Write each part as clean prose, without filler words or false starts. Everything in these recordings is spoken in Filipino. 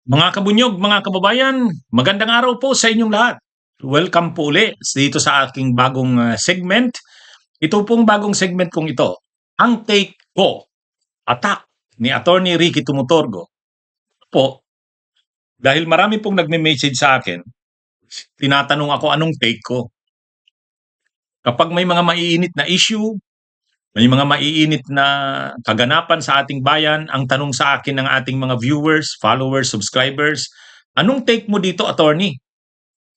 Mga kabunyog, mga kababayan, magandang araw po sa inyong lahat. Welcome po uli dito sa aking bagong segment. Ito pong bagong segment kong ito, ang take ko, attack ni Attorney Ricky Tumutorgo. Po, dahil marami pong nagme-message sa akin, tinatanong ako anong take ko. Kapag may mga maiinit na issue, may mga maiinit na kaganapan sa ating bayan, ang tanong sa akin ng ating mga viewers, followers, subscribers, anong take mo dito, Attorney?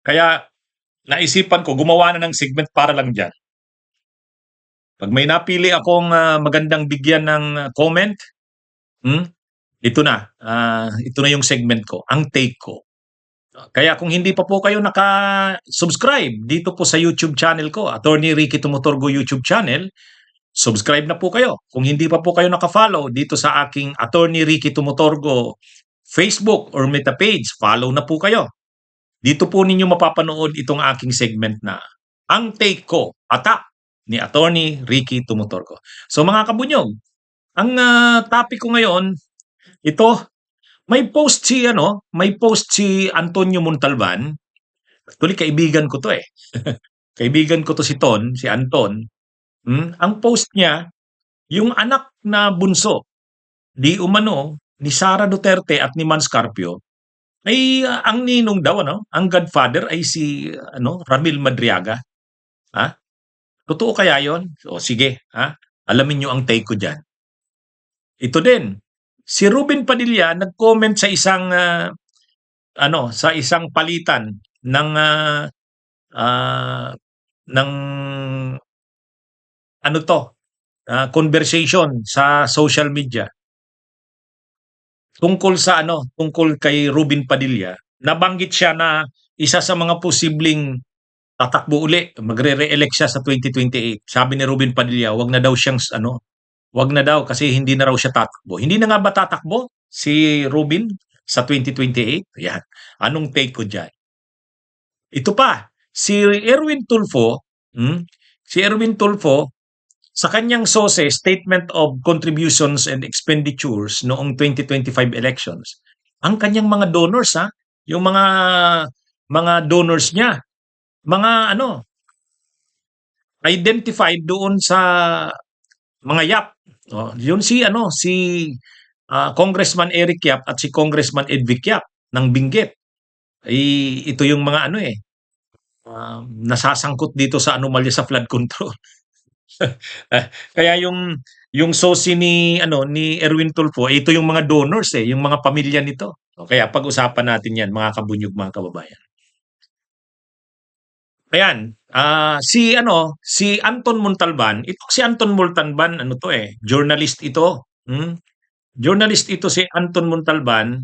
Kaya naisipan ko gumawa na ng segment para lang diyan. Pag may napili akong magandang bigyan ng comment, hmm, ito na yung segment ko, ang take ko. Kaya kung hindi pa po kayo naka-subscribe dito po sa YouTube channel ko, Attorney Ricky Tumutorgo YouTube channel, subscribe na po kayo. Kung hindi pa po kayo naka-follow dito sa aking Attorney Ricky Tumutorgo Facebook or Meta page, follow na po kayo. Dito po ninyo mapapanood itong aking segment na ang take ko, attack ni Attorney Ricky Tumutorgo. So mga kabunyog, ang topic ko ngayon, ito, may post si Antonio Montalban. Actually, kaibigan ko to eh. Kaibigan ko to si Anton. Ang post niya, yung anak na bunso, di umano, ni Sara Duterte at ni Manscarpio, ay ang ninong daw, ang godfather ay si Ramil Madriaga. Ha? Totoo kaya yon? So sige, alamin nyo ang take ko dyan. Ito din, si Ruben Padilla nag-comment sa isang palitan ng ng conversation sa social media tungkol kay Ruben Padilla. Nabanggit siya na isa sa mga posibleng tatakbo uli, magre-re-elect siya sa 2028. Sabi ni Ruben Padilla, wag na daw kasi hindi na raw siya tatakbo. Hindi na nga ba tatakbo si Ruben sa 2028? Yan. Anong take ko diyan? Ito pa, si Erwin Tulfo, sa kanyang SOSE, Statement of Contributions and Expenditures noong 2025 elections, ang kanyang mga donors, yung mga donors niya, mga identified doon sa mga YAP. Yun si Congressman Eric Yap at si Congressman Edvic Yap ng Benguet. Ito yung mga nasasangkot dito sa anomalya sa flood control. Kaya yung SOSI ni Erwin Tulfo, ito yung mga donors yung mga pamilya nito. Kaya pag-usapan natin 'yan, mga kabunyog, mga kababayan. Ayan, si Anton Montalban, si Anton Montalban, journalist ito. Journalist ito si Anton Montalban.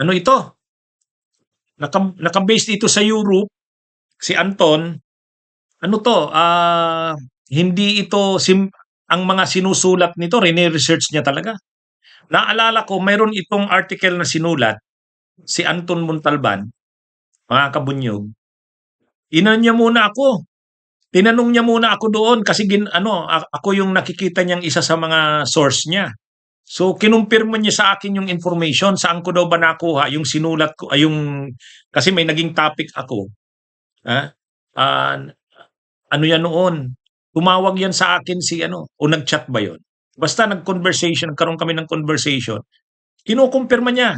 Ito? Naka-base ito sa Europe. Si Anton, hindi ito ang mga sinusulat nito, rene-research niya talaga. Naalala ko, mayroon itong article na sinulat si Anton Montalban, mga kabunyog. Tinanong niya muna ako doon kasi ako yung nakikita niyang isa sa mga source niya. So kinumpirma niya sa akin yung information, saan ko daw ba nakuha yung sinulat ko, kasi may naging topic ako. Yan noon, tumawag yan sa akin o nag-chat ba yon? Basta nagkaroon kami ng conversation. Kinukumpirma niya.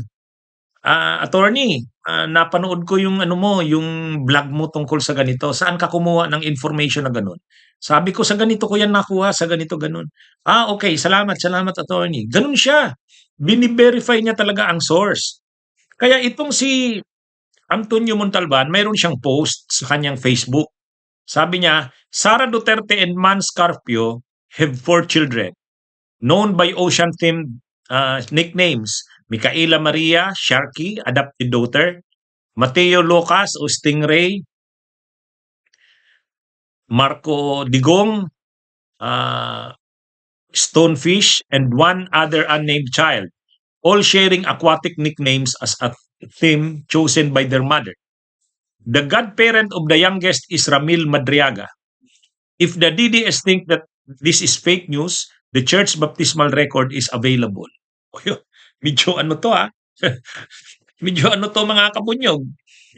Attorney, napanood ko yung yung vlog mo tungkol sa ganito. Saan ka kumuha ng information na ganun? Sabi ko, sa ganito ko yan nakuha, sa ganito, ganun. Okay, salamat, attorney. Ganun siya. Bini-verify niya talaga ang source. Kaya itong si Antonio Montalban, mayroon siyang post sa kanyang Facebook. Sabi niya, Sara Duterte and Manscarpio have 4 children, known by ocean-themed nicknames. Micaela Maria, Sharky, adopted daughter. Mateo Lucas o Stingray. Marco Digong, Stonefish, and one other unnamed child, all sharing aquatic nicknames as a theme chosen by their mother. The godparent of the youngest is Ramil Madriaga. If the DDS think that this is fake news, the church baptismal record is available. Medyo ano 'to, medyo ano 'to mga kabunyog,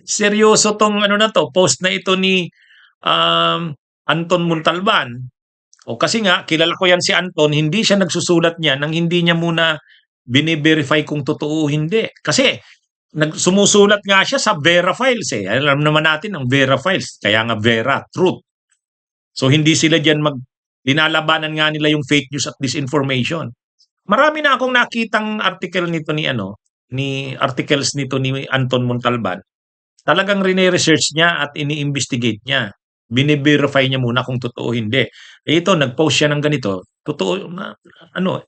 seryoso 'tong ano na 'to, post na ito ni, Anton Montalban. O kasi nga kilala ko 'yan si Anton, hindi siya nagsusulat niyan ng hindi niya muna bine-verify kung totoo o hindi. Kasi sumusulat nga siya sa Vera Files, eh. Alam naman natin ang Vera Files, kaya nga Vera, truth. So hindi sila diyan linalabanan nga nila yung fake news at disinformation. Marami na akong nakitang article nito ni articles nito ni Anton Montalban. Talagang rine-research niya at ini-investigate niya. Bine-verify niya muna kung totoo o hindi. Eh ito, nag-post siya ng ganito, totoo na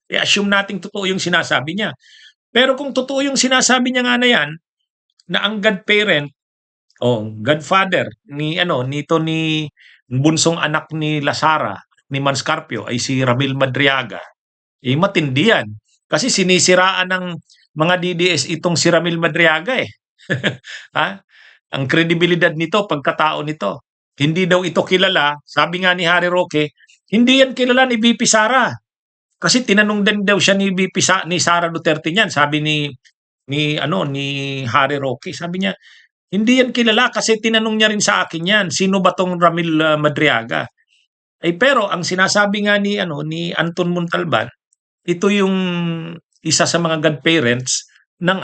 i-assume nating totoo yung sinasabi niya. Pero kung totoo yung sinasabi niya nga na yan, na ang godparent o godfather ni bunsong anak ni Lasara, ni Manscarpio ay si Ramil Madriaga, eh matindi yan. Kasi sinisiraan ng mga DDS itong si Ramil Madriaga eh. Ha? Ang kredibilidad nito, pagkatao nito. Hindi daw ito kilala, sabi nga ni Harry Roque, hindi yan kilala ni VP Sara. Kasi tinanong din daw siya ni Sara Duterte niyan, sabi ni Harry Roque. Sabi niya, hindi yan kilala kasi tinanong niya rin sa akin yan, sino ba tong Ramil Madriaga? Eh pero ang sinasabi nga ni Anton Montalban, ito yung isa sa mga godparents ng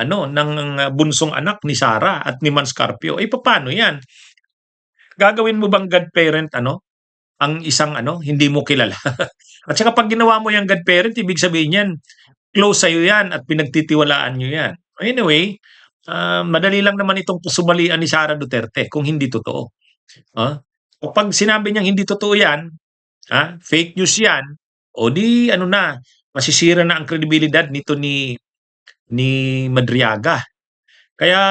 bunsong anak ni Sara at ni Manscarpio. Eh paano 'yan? Gagawin mo bang godparent ang isang hindi mo kilala? At saka pag ginawa mo yung godparent, ibig sabihin niyan close sa'yo 'yan at pinagtitiwalaan niyo 'yan. Anyway, madali lang naman itong pasumalian ni Sara Duterte kung hindi totoo. Kapag sinabi niyang hindi totoo 'yan, fake news 'yan, o di masisira na ang kredibilidad nito ni Madriaga. Kaya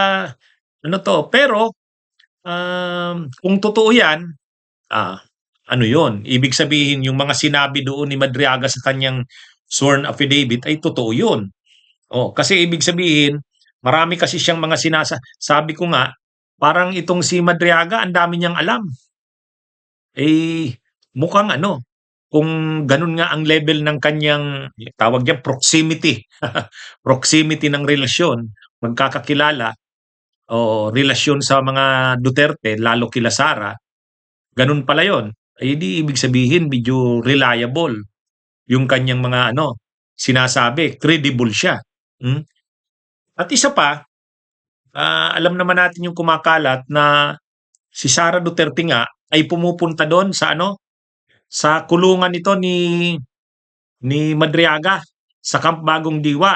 pero kung totoo 'yan, ano 'yun, ibig sabihin yung mga sinabi doon ni Madriaga sa kanyang sworn affidavit ay totoo 'yun. Kasi ibig sabihin, marami kasi siyang mga sabi ko nga, parang itong si Madriaga ang dami niyang alam. Eh, mukhang kung ganun nga ang level ng kanyang tawag diyan proximity, proximity ng relasyon, magkakakilala o relasyon sa mga Duterte lalo kila Sara, ganun pala 'yon. Eh di ibig sabihin medyo reliable yung kanyang mga sinasabi, credible siya. Hmm? At isa pa, alam naman natin yung kumakalat na si Sara Duterte nga ay pumupunta doon sa kulungan nito ni Madriaga sa Camp Bagong Diwa.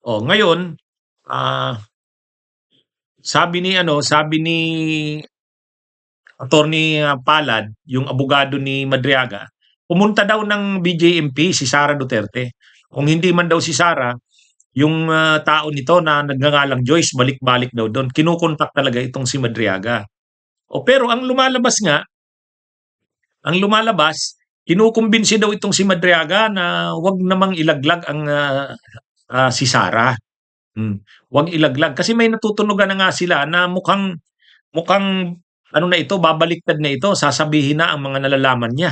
Ngayon, sabi ni Attorney Palad, yung abogado ni Madriaga, pumunta daw ng BJMP si Sara Duterte. Kung hindi man daw si Sara, yung tao nito na nagngangalang Joyce, balik-balik daw doon. Kinukontak talaga itong si Madriaga. Pero ang lumalabas, kinukumbinsi daw itong si Madriaga na wag namang ilaglag ang si Sara. Wag ilaglag kasi may natutunugan na nga sila na mukhang na ito, babaliktad na ito, sasabihin na ang mga nalalaman niya.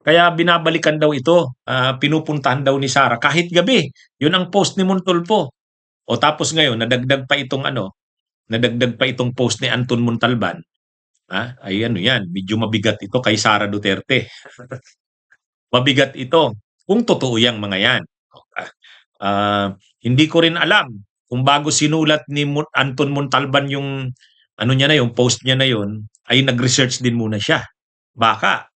Kaya binabalikan daw ito, pinupuntahan daw ni Sara kahit gabi. Yun ang post ni Montulfo. Tapos ngayon nadagdag pa itong post ni Anton Montalban. Ay yan, medyo mabigat ito kay Sara Duterte. Mabigat ito kung totoo yang mga yan. Hindi ko rin alam kung bago sinulat ni Anton Montalban yung yung post niya na yun, ay nag-research din muna siya. Baka.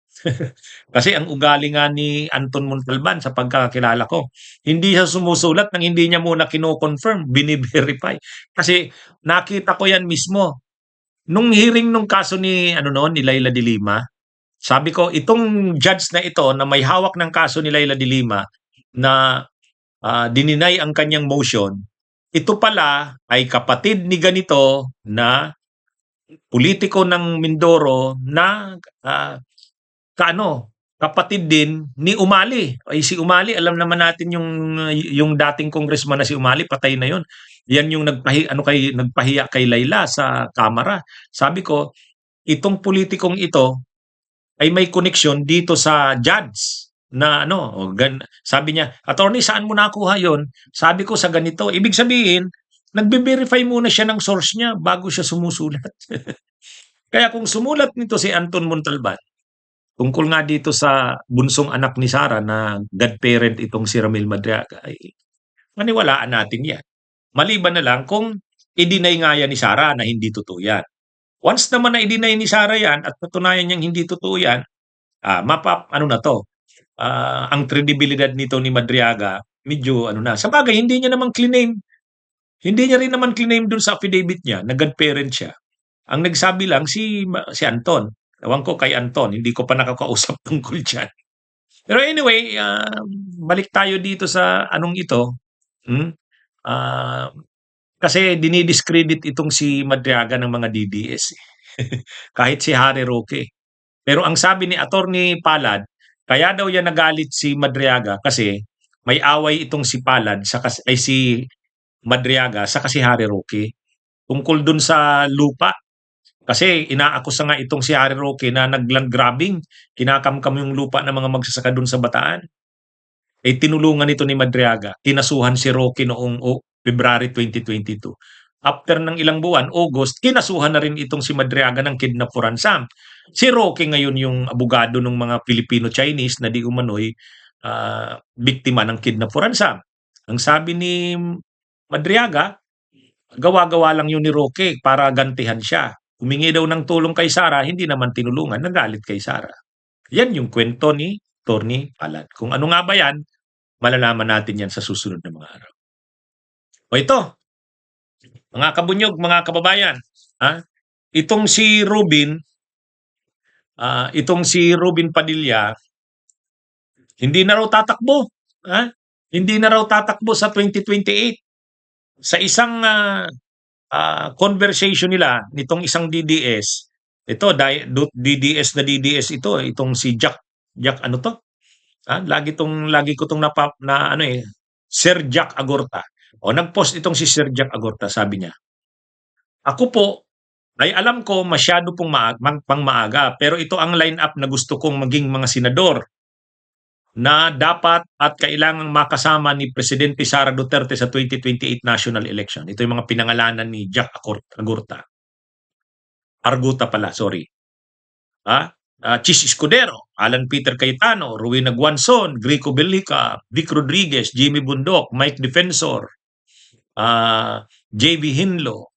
Kasi ang ugali nga ni Anton Montalban sa pagkakakilala ko, hindi siya sumusulat nang hindi niya muna kino-confirm, bini-verify. Kasi nakita ko yan mismo. Nung hearing nung kaso ni Leila de Lima, sabi ko itong judge na ito na may hawak ng kaso ni Leila de Lima na dininay ang kanyang motion, ito pala ay kapatid ni ganito na politiko ng Mindoro na kapatid din ni Umali. Ay si Umali, alam naman natin yung dating congressman na si Umali, patay na yon. Yan yung nagpahiya kay Leila sa kamera. Sabi ko, itong politikong ito ay may koneksyon dito sa judge na ano, sabi niya, "Attorney, saan mo nakuha 'yon?" Sabi ko, "Sa ganito." Ibig sabihin, nagve-verify muna siya ng source niya bago siya sumusulat. Kaya kung sumulat nito si Anton Montalban, tungkol nga dito sa bunsong anak ni Sara na godparent itong si Ramil Madriaga, ay maniwalaan natin 'yan. Maliban na lang kung i-deny nga yan ni Sara na hindi totoo yan. Once naman na i-deny ni Sara yan at patunayan niyang hindi totoo yan, ano na 'to, ang kredibilidad nito ni Madriaga medyo ano na. Sabagay hindi niya rin naman claim dun sa affidavit niya na godparent siya. Ang nagsabi lang si Anton. Ewan ko kay Anton, hindi ko pa nakakausap tungkol diyan. Pero anyway, balik tayo dito sa anong ito, hmm, ah, kasi dini-discredit itong si Madriaga ng mga DDS, eh. Kahit si Harry Roque. Pero ang sabi ni Attorney Palad, kaya daw yan nagalit si Madriaga kasi may away itong si Palad si Madriaga sa si Harry Roque tungkol dun sa lupa. Kasi inaakusa nga itong si Harry Roque na nag-land grabbing, kinakamkam yung lupa ng mga magsasaka dun sa Bataan. Eh tinulungan ito ni Madriaga, kinasuhan si Roque noong February 2022. After ng ilang buwan, August, kinasuhan na rin itong si Madriaga ng kidnap for ransom. Si Roque ngayon yung abogado ng mga Filipino-Chinese na di umano'y biktima ng kidnap for ransom. Ang sabi ni Madriaga, gawa-gawa lang yun ni Roque para gantihan siya. Humingi daw ng tulong kay Sara, hindi naman tinulungan, nagalit kay Sara. Yan yung kwento ni Tony Palad. Kung ano nga ba yan, malalaman natin yan sa susunod na mga araw. O ito, mga kabunyog, mga kababayan, itong si Robin Padilla, hindi na raw tatakbo. Hindi na raw tatakbo sa 2028. Sa isang conversation nila nitong isang DDS, ito DDS na DDS ito, itong si Jack ano to? Lagi ko tong Sir Jack Agorta. O nag-post itong si Sir Jack Agorta, sabi niya, "Ako po ay alam ko masyado pong pang maaga, pero ito ang line-up na gusto kong maging mga senador na dapat at kailangang makasama ni Presidente Sara Duterte sa 2028 national election." Ito yung mga pinangalanan ni Jack Agorta. Arguta pala, sorry. Chis Escudero, Alan Peter Cayetano, Rowena Guanzon, Grico Bellica, Vic Rodriguez, Jimmy Bundok, Mike Defensor, JV Hinlo,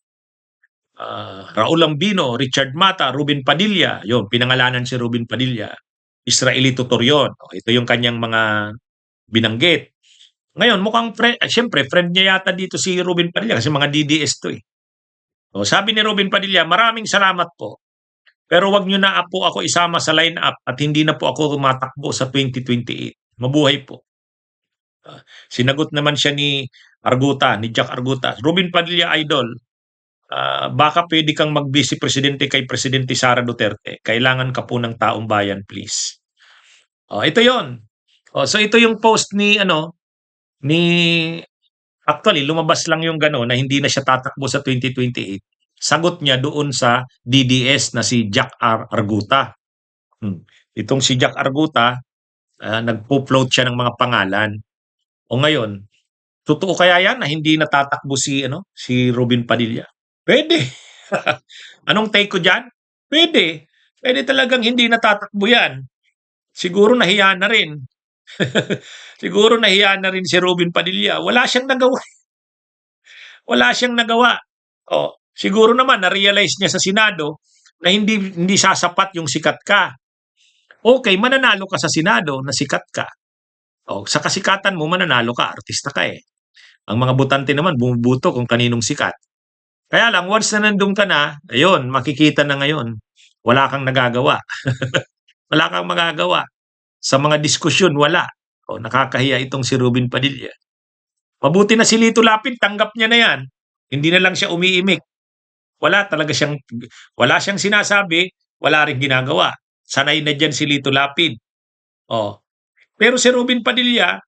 Raul Lambino, Richard Mata, Ruben Padilla, yon pinangalanan si Ruben Padilla, Israelito Torion, ito yung kanyang mga binanggit. Ngayon, mukhang siyempre, friend niya yata dito si Ruben Padilla kasi mga DDS to eh. Sabi ni Ruben Padilla, "Maraming salamat po. Pero wag nyo na po ako isama sa line-up at hindi na po ako tumatakbo sa 2028. Mabuhay po." Sinagot naman siya ni Jack Arguta, "Ruben Padilla Idol, baka pwede kang mag-vice presidente kay Presidente Sara Duterte. Kailangan ka po ng taong bayan, please." Ito yon. So ito yung post ni actually lumabas lang yung gano'n na hindi na siya tatakbo sa 2028. Sagot niya doon sa DDS na si Jack Arguta. Itong si Jack Arguta, nagpo-float siya ng mga pangalan. O ngayon, totoo kaya yan na hindi natatakbo si Robin Padilla? Pwede. Anong take ko diyan? Pwede. Pwede talagang hindi natatakbo yan. Siguro nahiya na rin. Siguro nahiya na rin si Robin Padilla. Wala siyang nagawa. Wala siyang nagawa. Siguro naman na-realize niya sa Senado na hindi sasapat yung sikat ka. Okay, mananalo ka sa Senado na sikat ka. Sa kasikatan mo mananalo ka, artista ka eh. Ang mga botante naman bumubuto kung kaninong sikat. Kaya lang once na nandun ka na, ayun, makikita na ngayon, wala kang nagagawa. Wala kang magagawa. Sa mga diskusyon, wala. Nakakahiya itong si Robin Padilla. Mabuti na si Lito Lapid, tanggap niya na yan. Hindi na lang siya umiimik. Wala siyang sinasabi, wala rin ginagawa. Sanay na dyan si Lito Lapid. Pero si Robin Padilla,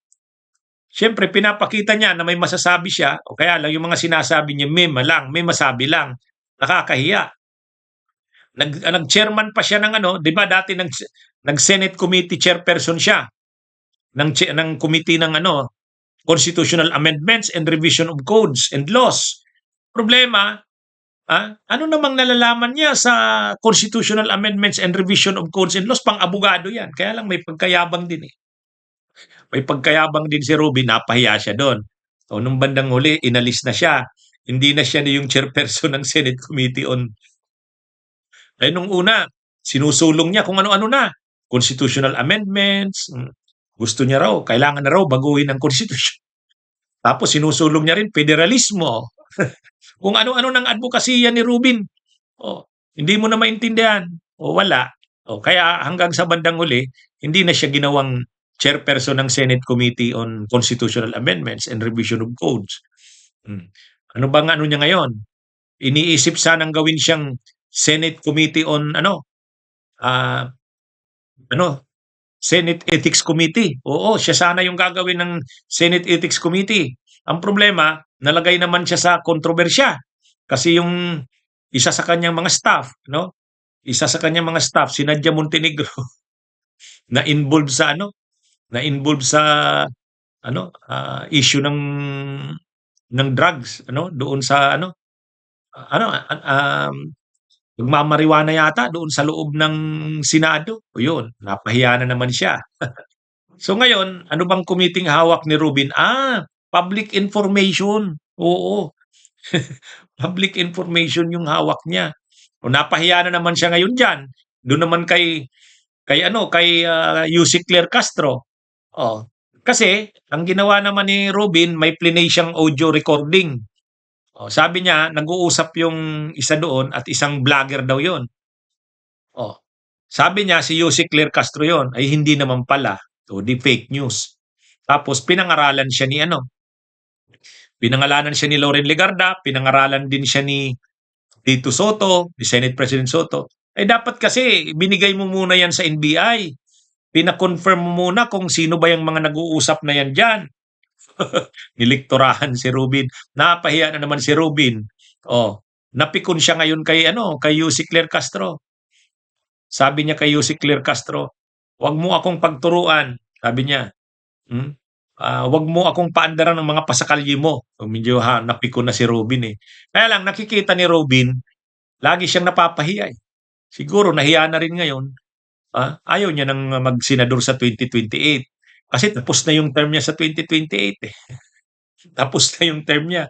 siyempre pinapakita niya na may masasabi siya, o kaya lang yung mga sinasabi niya, may masabi lang. Nakakahiya. Nag-chairman pa siya ng di ba dati nag-Senate committee chairperson siya. ng committee ng Constitutional Amendments and Revision of Codes and Laws. Problema, ano namang nalalaman niya sa Constitutional Amendments and Revision of Codes and Laws? Pang-abogado yan. Kaya lang may pagkayabang din eh. May pagkayabang din si Ruby, napahiya siya doon. So, nung bandang huli, inalis na siya. Hindi na siya yung chairperson ng Senate Committee on. Nung una, sinusulong niya kung ano-ano na. Constitutional amendments. Gusto niya raw, kailangan na raw baguhin ang constitution. Tapos sinusulong niya rin federalismo. Kung ano-ano ng advokasya ni Rubin. Hindi mo na maintindihan. Wala. Kaya hanggang sa bandang huli, hindi na siya ginawang chairperson ng Senate Committee on Constitutional Amendments and Revision of Codes. Ano bang ano niya ngayon? Iniisip sanang gawin siyang Senate Committee on Senate Ethics Committee. Oo, siya sana yung gagawin ng Senate Ethics Committee. Ang problema, nalagay naman siya sa kontrobersya. Kasi yung isa sa kanyang mga staff, Isa sa kanyang mga staff, si Nadia Montenegro, na-involve sa issue ng drugs, doon sa magmamariwana yata doon sa loob ng Senado. Yun, napahiya na naman siya. So ngayon, ano bang committee hawak ni Rubin? Public information. Oo. Public information yung hawak niya. Napahiya na naman siya ngayon diyan. Doon naman kay Yussi Claire Castro. Kasi ang ginawa naman ni Rubin, may plinay siyang audio recording. Sabi niya, nag-uusap yung isa doon at isang vlogger daw yon. Sabi niya, si Yussi Claire Castro yon, ay hindi naman pala. Di fake news. Tapos pinangaralan siya ni pinangalanan siya ni Loren Legarda, pinangaralan din siya ni Tito Soto, ni Senate President Soto. Dapat kasi binigay mo muna yan sa NBI. Pina-confirm mo muna kung sino ba yung mga nag-uusap na yan dyan. Niliktorahan si Rubin. Napahiya na naman si Rubin. Napikon siya ngayon kay Yussi Claire Castro. Sabi niya kay Yussi Claire Castro, "Wag mo akong pagturuan." Sabi niya. "Wag mo akong paandaran ng mga pasakalye mo." Medyo napikon na si Rubin eh. Kaya lang nakikita ni Rubin, lagi siyang napapahiya eh. Siguro nahiya na rin ngayon. Ayaw niya nang magsenador sa 2028. Kasi tapos na yung term niya sa 2028 eh. Tapos na yung term niya.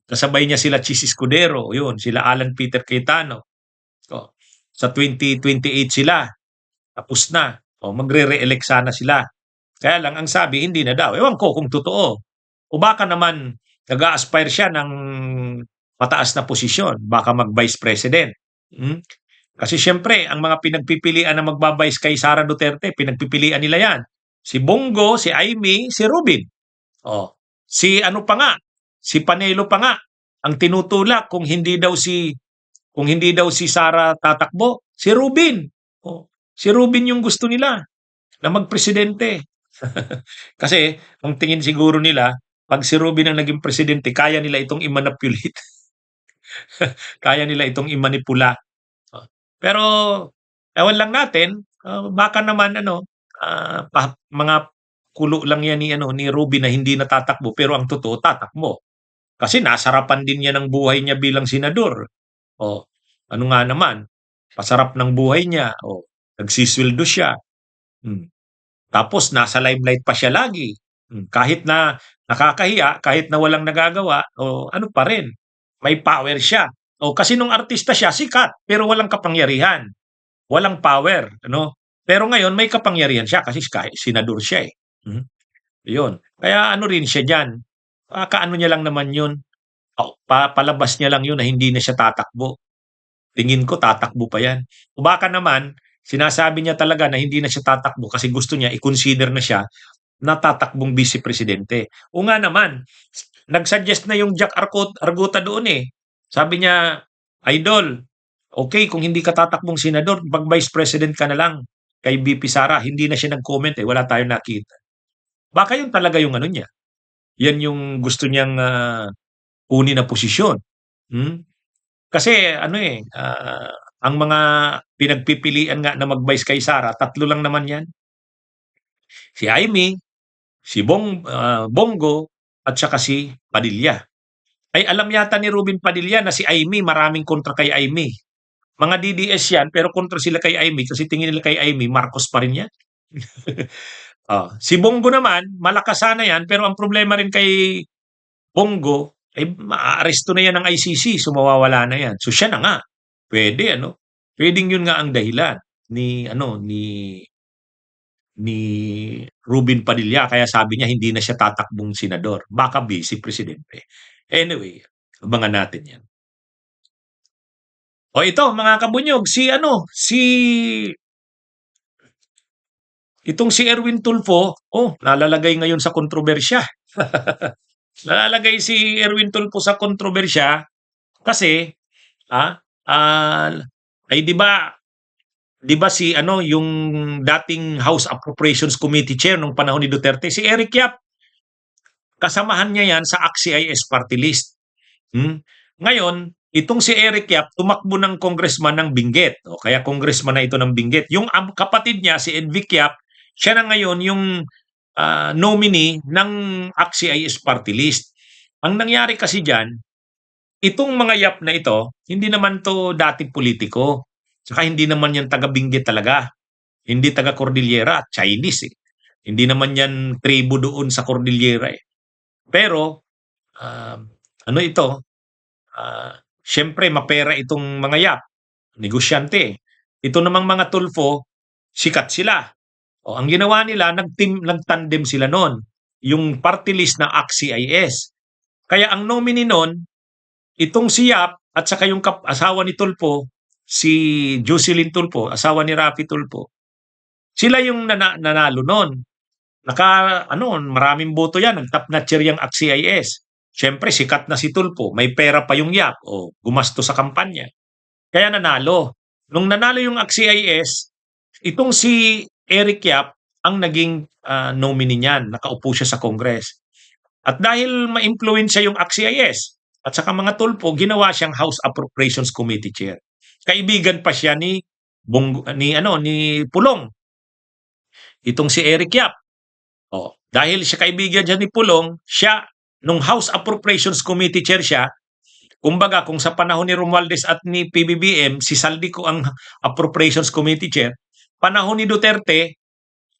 Kasabay niya sila Chis Escudero, yun, sila Alan Peter Cayetano. Sa 2028 sila. Tapos na. Magre-re-elect sana sila. Kaya lang ang sabi, hindi na daw. Ewan ko kung totoo. O baka naman nag-a-aspire siya ng mataas na posisyon. Baka mag-vice president. Kasi syempre, ang mga pinagpipilian na magbabayis kay Sara Duterte, pinagpipilian nila yan. Si Bongo, si Aimee, si Rubin. Si si Panelo pa nga, ang tinutulak kung hindi daw si Sara tatakbo, si Rubin. Si Rubin yung gusto nila na magpresidente. Kasi ang tingin siguro nila, pag si Rubin ang naging presidente, kaya nila itong i-manipulate. Kaya nila itong imanipula. Pero ewan lang natin, baka naman mga kulo lang yan ni Ruby na hindi natatakbo pero ang totoo tatakbo. Kasi nasarapan din niya ng buhay niya bilang senador. Ano nga naman, pasarap ng buhay niya. Nagsisweldo siya. Tapos nasa limelight pa siya lagi. Kahit na nakakahiya, kahit na walang nagagawa, ano pa rin, may power siya. Kasi nung artista siya, sikat, pero walang kapangyarihan. Walang power, Pero ngayon may kapangyarihan siya kasi senador siya eh. Yun. Kaya ano rin siya diyan. Kaano niya lang naman yun. Palabas niya lang yun na hindi na siya tatakbo. Tingin ko tatakbo pa yan. O baka naman, sinasabi niya talaga na hindi na siya tatakbo kasi gusto niya i-consider na siya na tatakbong vice presidente. O nga naman, nag-suggest na yung Jack Arguta doon eh. Sabi niya, "Idol, okay kung hindi ka tatakbong senador, pag vice president ka na lang kay VP Sara." Hindi na siya nag-comment eh, wala tayong nakita. Baka yun talaga yung niya. Yan yung gusto niyang kunin na posisyon. Kasi ang mga pinagpipilian nga na mag-vice kay Sara, tatlo lang naman yan. Si Aimee, si Bongo at saka si Padilla. Ay alam yata ni Ruben Padilla na si Amy, maraming kontra kay Amy. Mga DDS yan, pero kontra sila kay Amy kasi tingin nila kay Amy, Marcos pa rin yan. Si Bongo naman, malakas sana yan, pero ang problema rin kay Bongo, ay maaaresto na yan ng ICC, so mawawala na yan. So siya na nga, pwede ano, pwedeng yun nga ang dahilan ni Ruben Padilla, kaya sabi niya hindi na siya tatakbong senador. Baka busy presidente. Anyway, abangan natin yan. O ito mga kabunyog, itong si Erwin Tulfo, nalalagay ngayon sa kontrobersya. Nalalagay si Erwin Tulfo sa kontrobersya kasi ah, ah, ay 'di ba si yung dating House Appropriations Committee Chair nung panahon ni Duterte, si Eric Yap. Kasamahan niya 'yan sa ACT-CIS party list. Ngayon, itong si Eric Yap tumakbo ng congressman ng Benguet, o kaya congressman na ito ng Benguet. Yung kapatid niya si Edvic Yap, siya na ngayon yung nominee ng ACT-CIS party list. Ang nangyari kasi diyan, itong mga Yap na ito, hindi naman to dating politiko. Saka hindi naman yan taga Benguet talaga. Hindi taga Cordillera, Chinese eh. Hindi naman yan tribo doon sa Cordillera eh. Pero ano ito? Siyempre mapera itong mga Yap, negosyante. Ito namang mga Tulfo, sikat sila. O ang ginawa nila, nagtandem sila noon. Yung party list na ACT-CIS. Kaya ang nominee noon, itong si Yap at saka yung asawa ni Tulfo, si Jocelyn Tulfo, asawa ni Rafi Tulfo. Sila yung nanalo noon. Maraming boto yan. Nag-top notcher yung ACT-CIS. Siyempre, sikat na si Tulfo. May pera pa yung Yap. Gumasto sa kampanya. Kaya nanalo. Nung nanalo yung ACT-CIS, itong si Eric Yap ang naging nominee niyan. Nakaupo siya sa Congress. At dahil ma-influensya yung ACT-CIS at saka mga Tulfo, ginawa siyang House Appropriations Committee Chair. Kaibigan pa siya ni Pulong. Itong si Eric Yap. Dahil siya kaibigan niya ni Pulong, siya nung House Appropriations Committee Chair siya, kumbaga kung sa panahon ni Romualdez at ni PBBM, si Saldico ang Appropriations Committee Chair, panahon ni Duterte,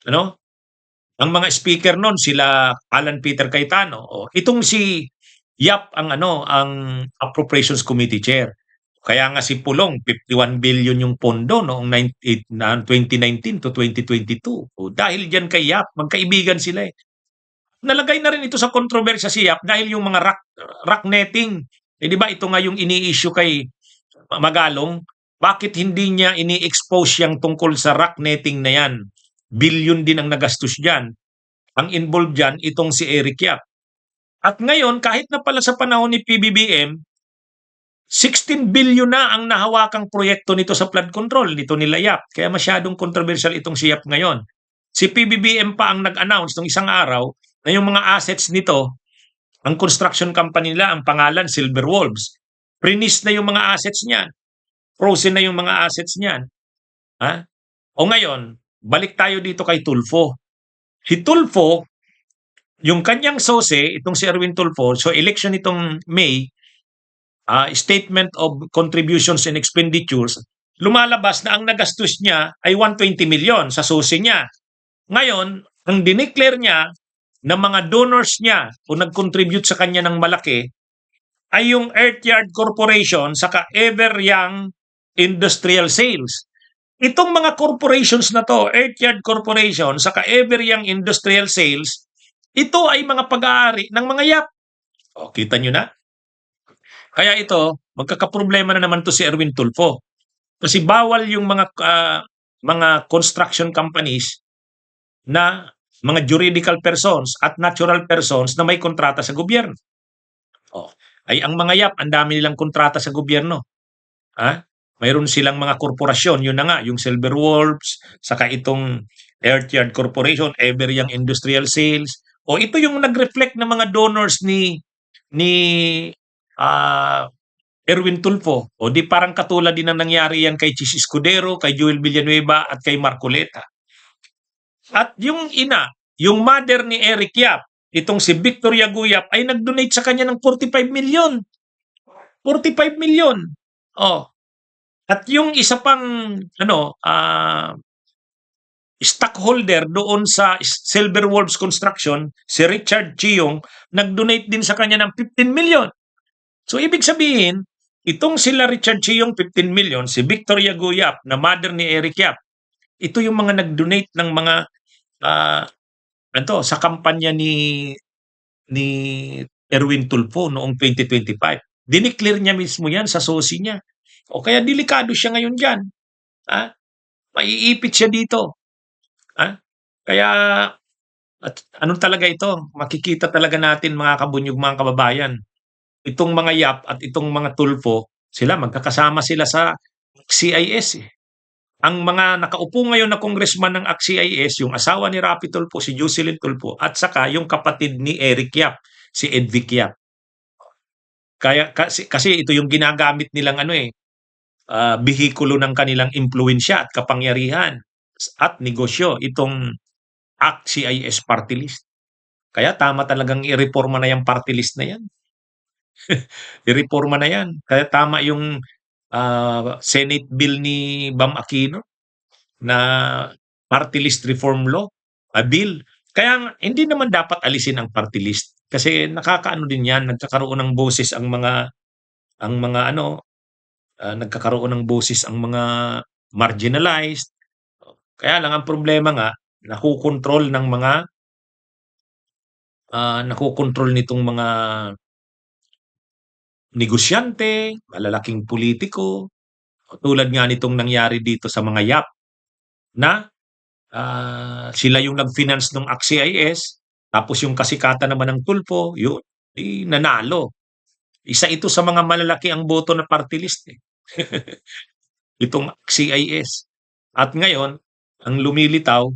ang mga speaker noon sila Alan Peter Cayetano. Itong si Yap ang Appropriations Committee Chair. Kaya nga si Pulong 51 billion yung pondo noong 2019 to 2022. Dahil diyan kay Yap, magkaibigan sila eh. Nalagay na rin ito sa kontrobersya si Yap dahil yung mga rock netting. Di ba ito nga yung ini-issue kay Magalong? Bakit hindi niya ini-expose yung tungkol sa rock netting na yan? Billion din ang nagastos diyan. Ang involved diyan itong si Eric Yap. At ngayon, kahit na pala sa panahon ni PBBM, 16 billion na ang nahawakang proyekto nito sa flood control, nito nila Yap. Kaya masyadong controversial itong si Yap ngayon. Si PBBM pa ang nag-announce nung isang araw na yung mga assets nito, ang construction company nila, ang pangalan Silver Wolves. Prinis na yung mga assets niyan. Frozen na yung mga assets niyan. O ngayon, balik tayo dito kay Tulfo. Si Tulfo, yung kanyang sose, itong si Erwin Tulfo, so election itong May, Statement of Contributions and Expenditures, lumalabas na ang nagastos niya ay 120 million sa susi niya. Ngayon, ang dineclare niya na mga donors niya o nag-contribute sa kanya ng malaki ay yung Earthyard Corporation saka Ever Young Industrial Sales. Itong mga corporations na to, Earthyard Corporation saka Ever Young Industrial Sales, ito ay mga pag-aari ng mga Yap. Kita nyo na? Kaya ito, magkakaproblema na naman to si Erwin Tulfo. Kasi bawal yung mga construction companies na mga juridical persons at natural persons na may kontrata sa gobyerno. Ay ang mga Yap, ang dami nilang kontrata sa gobyerno. Mayroon silang mga korporasyon, yun na nga, yung Silver Wolves, saka itong Earthyard Corporation, Ever Young Industrial Sales. Ito yung nag-reflect ng mga donors ni Erwin Tulfo. Di parang katulad din ang nangyari yan kay Chis Escudero, kay Joel Villanueva at kay Marcoleta. At yung ina yung mother ni Eric Yap, itong si Victoria Guyap, ay nag-donate sa kanya ng 45 million. 45 million. Oh. At yung isa pang stockholder doon sa Silver Wolves Construction, si Richard Chiong, nag-donate din sa kanya ng 15 million. So ibig sabihin, itong sila Richard Chiong 15 million, si Victoria Guyap na mother ni Eric Yap, ito yung mga nag-donate ng mga sa kampanya ni Erwin Tulfo noong 2025. Dineclare niya mismo yan sa sosi niya. O kaya delikado siya ngayon dyan. Maiipit siya dito. Kaya at ano talaga ito, makikita talaga natin mga kabunyog, mga kababayan. Itong mga Yap at itong mga Tulfo, magkakasama sila sa CIS. Ang mga nakaupo ngayon na congressman ng CIS, yung asawa ni Rapi Tulfo, si Jocelyn Tulfo, at saka yung kapatid ni Eric Yap, si Edvic Yap. Kaya kasi ito yung ginagamit nilang bihikulo ng kanilang impluwensya at kapangyarihan at negosyo, itong CIS party list. Kaya tama talagang i-reforma na yung party list na yan. I-reforma na yan. Kaya tama yung Senate bill ni Bam Aquino na party list reform law, bill. Kaya hindi naman dapat alisin ang party list kasi nakakaano din yan, nagkakaroon ng boses nagkakaroon ng boses ang mga marginalized. Kaya lang ang problema nga, nakokontrol nitong mga negosyante, malalaking politiko, tulad nga nitong nangyari dito sa mga Yap na sila yung nag-finance ng CIS, tapos yung kasikatan naman ng Tulfo, yun, nanalo. Isa ito sa mga malalaki ang boto na party list. Itong CIS. At ngayon, ang lumilitaw,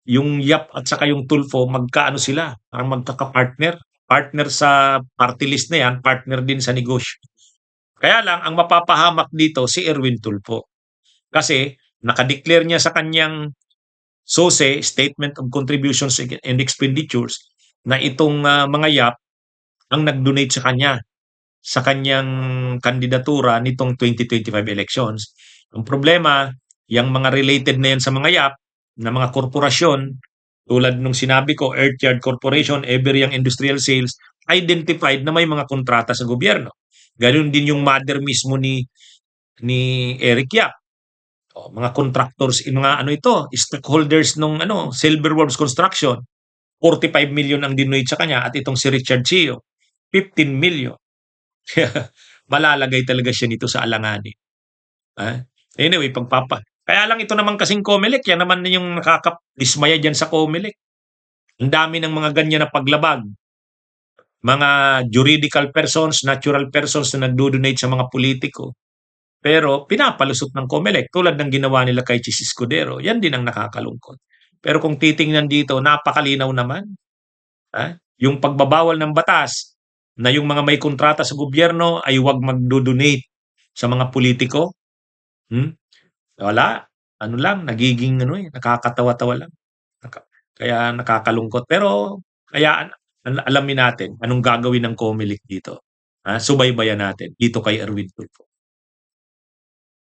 yung Yap at saka yung Tulfo, magkaano sila? Parang magkaka-partner. Partner sa party list na yan, partner din sa negosyo. Kaya lang, ang mapapahamak dito si Erwin Tulfo. Kasi nakadeclare niya sa kanyang SOSE, Statement of Contributions and Expenditures, na itong mga Yap ang nag-donate sa kanyang kandidatura nitong 2025 elections. Ang problema, yung mga related na yan sa mga Yap, na mga korporasyon, tulad nung sinabi ko, Earthyard Corporation, Everyang Industrial Sales, identified na may mga kontrata sa gobyerno. Ganun din yung mother mismo ni Eric Yap. Mga contractors, mga stockholders nung Silver Worms Construction, 45 million ang dinonate sa kanya, at itong si Richard Chio, 15 million. Malalagay talaga siya nito sa alanganin. Anyway, kaya lang ito naman kasing COMELEC, yan naman yung nakakadismaya dyan sa COMELEC. Ang dami ng mga ganyan na paglabag. Mga juridical persons, natural persons na nagdo-donate sa mga politiko. Pero pinapalusot ng COMELEC tulad ng ginawa nila kay Chis Escudero. Yan din ang nakakalungkot. Pero kung titingnan dito, napakalinaw naman. Yung pagbabawal ng batas na yung mga may kontrata sa gobyerno ay huwag magdo-donate sa mga politiko. Wala. Nagiging nakakatawa-tawa lang. Kaya nakakalungkot. Pero kaya alamin natin anong gagawin ng COMELEC dito. Subaybayan natin dito kay Erwin Tulfo.